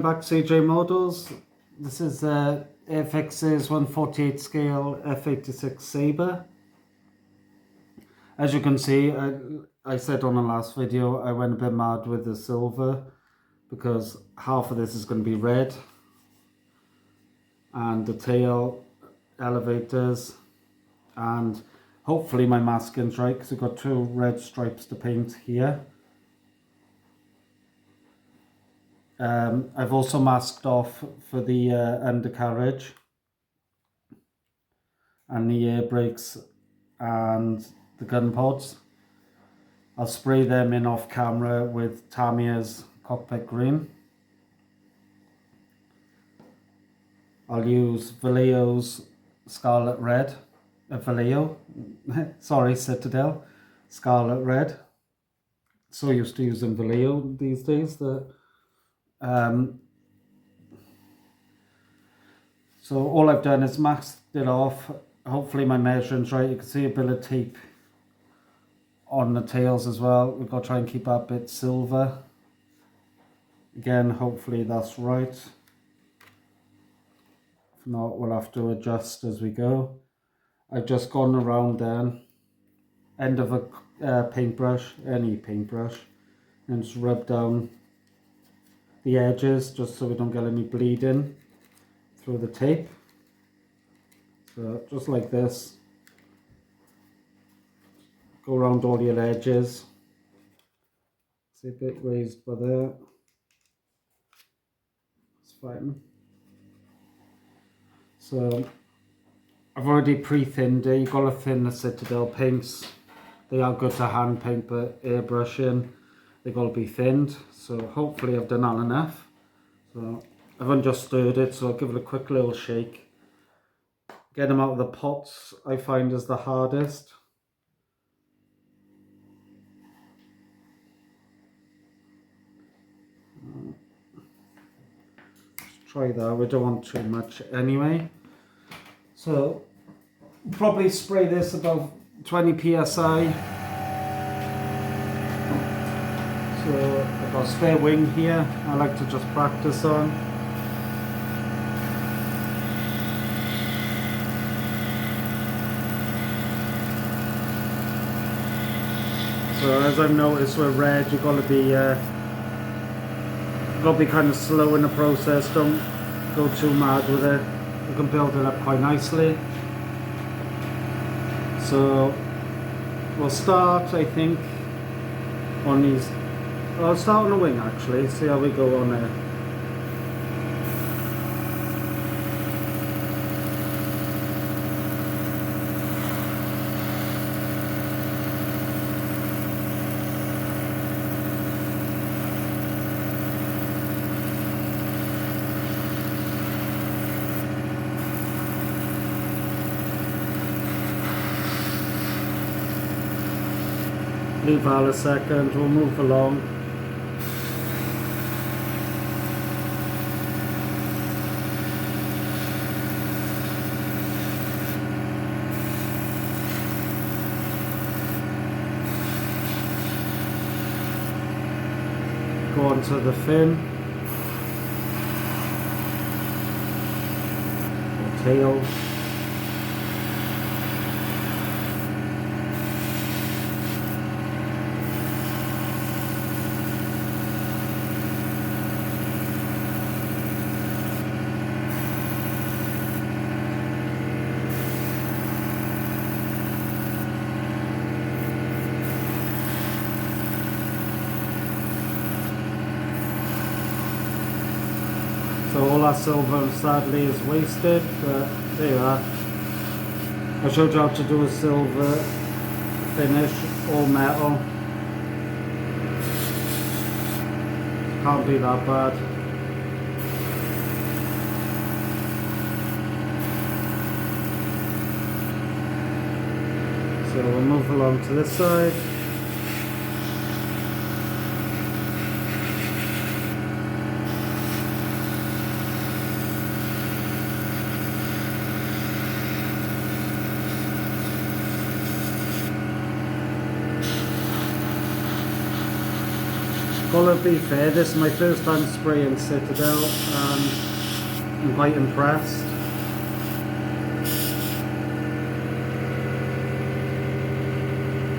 welcome back to CJ Models. This is Airfix's 148 scale F86 Sabre. As you can see, I said on the last video I went a bit mad with the silver because half of this is going to be red and the tail elevators, and hopefully my masking's right because we've got two red stripes to paint here. I've also masked off for the undercarriage and the air brakes and the gun pods. I'll spray them in off camera with Tamiya's cockpit green. I'll use Vallejo's Scarlet Red, Vallejo, sorry, Citadel, Scarlet Red. So used to using Vallejo these days that so all I've done is masked it off. Hopefully my measuring's right. You can see a bit of tape on the tails as well. We've got to try and keep that bit silver. Again, hopefully that's right. If not, we'll have to adjust as we go. I've just gone around then, end of a paintbrush, any paintbrush, and just rub down the edges just so we don't get any bleeding through the tape. So just like this, go around all your edges. See a bit raised by there, it's fine. So I've already pre-thinned it. You've got to thin the Citadel paints. They are good to hand paint, but airbrushing, they've got to be thinned. So hopefully I've done that enough. So I've only just stirred it, so I'll give it a quick little shake. Get them out of the pots I find is the hardest. Let's try that. We don't want too much anyway. So probably spray this about 20 psi. So I've got a spare wing here I like to just practice on. So as I've noticed with red, you've got to be kind of slow in the process. Don't go too mad with it. You can build it up quite nicely. So we'll start, I think, on these. I'll start on the wing actually, see how we go on there. Leave that a second, we'll move along. Go on to the fin, the tail. So all that silver sadly is wasted, but there you are. I showed you how to do a silver finish, all metal. Can't be that bad. So we'll move along to this side. gotta be fair, this is my first time spraying Citadel and I'm quite impressed.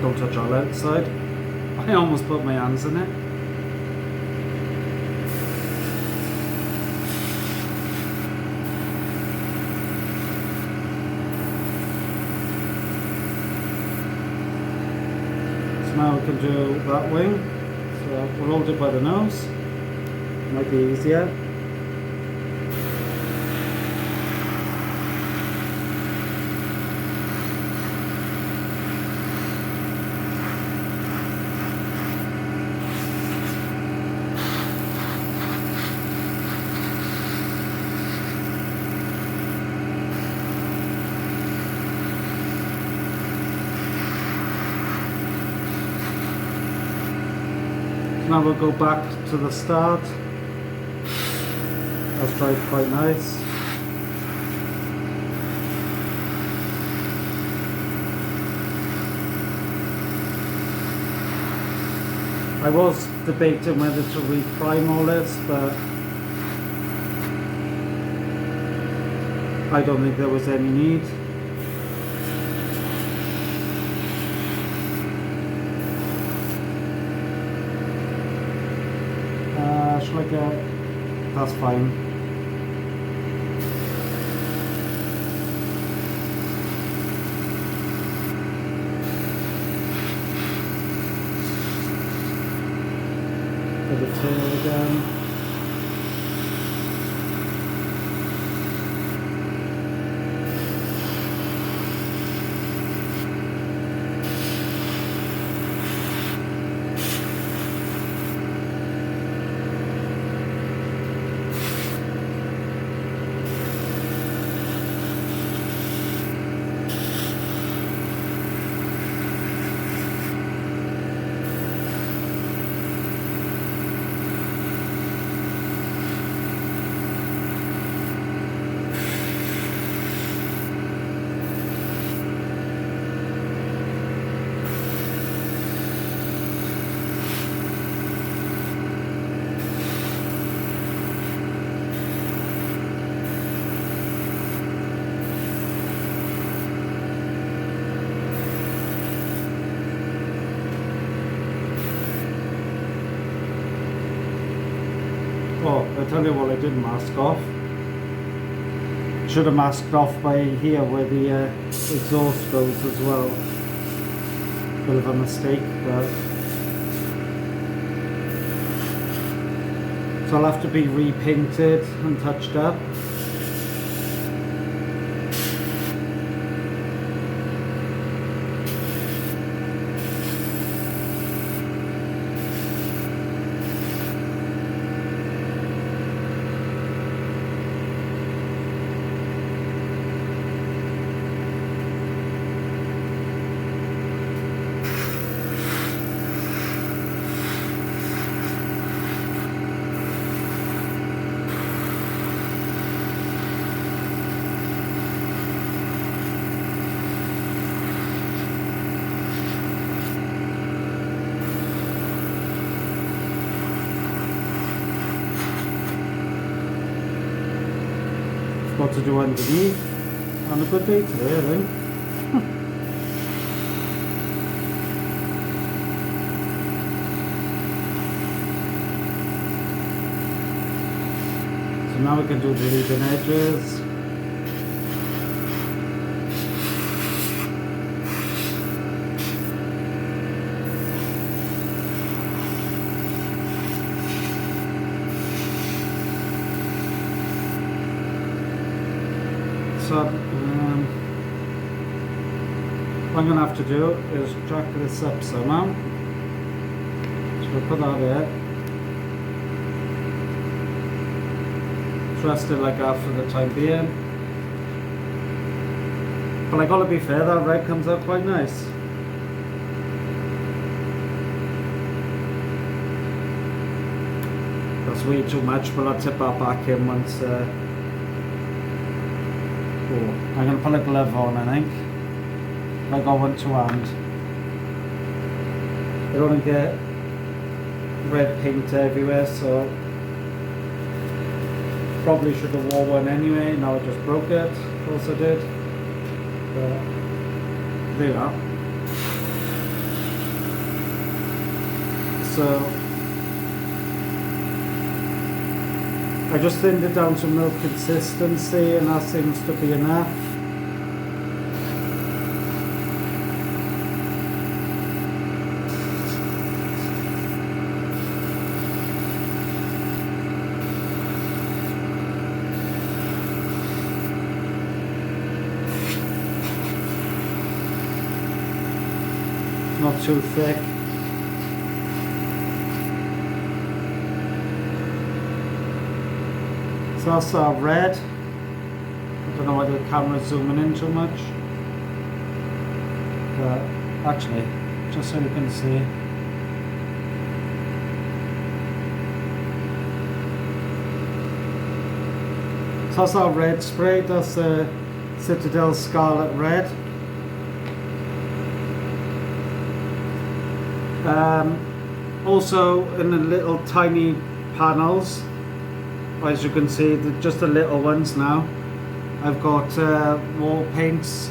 Don't touch all outside. I almost put my hands in it. So now we can do that wing. So we'll hold it by the nose. Might be easier. Now we'll go back to the start. That's tried quite nice. I was debating whether to reprime all this, but I don't think there was any need. Should I get... That's fine. For the tail again. Oh, I tell you what, I didn't mask off. Should have masked off by here where the exhaust goes as well. Bit of a mistake, but so I'll have to be repainted and touched up. Got to do underneath on a good day today, I think. So now we can do the leading edges. So what I'm going to have to do is jack this up somehow. So we'll put that there. Trust it like that for the time being. But I gotta be fair, that red comes out quite nice. That's way too much, but I'll tip that back in once. I'm going to put a glove on, I think. I got one to hand. I don't want to get red paint everywhere, so probably should have wore one anyway. Now I just broke it, of course I did, but there you are. So I just thinned it down to milk consistency, and that seems to be enough. Not too thick. So that's our red. I don't know whether the camera's zooming in too much, but actually, just so you can see. So that's our red spray. That's the Citadel Scarlet Red. Also in the little tiny panels, as you can see, just the little ones now. I've got wall paints,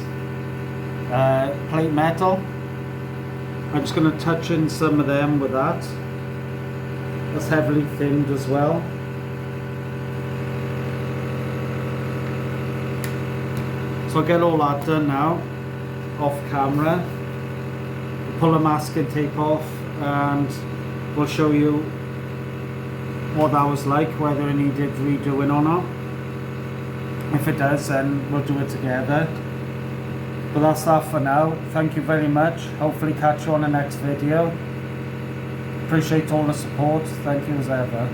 plate metal. I'm just going to touch in some of them with that. That's heavily thinned as well. So I'll get all that done now, off camera. Pull the masking tape off and we'll show you what that was like, whether it needed redoing or not. If it does, then we'll do it together. But that's that for now. Thank you very much. Hopefully catch you on the next video. Appreciate all the support. Thank you as ever.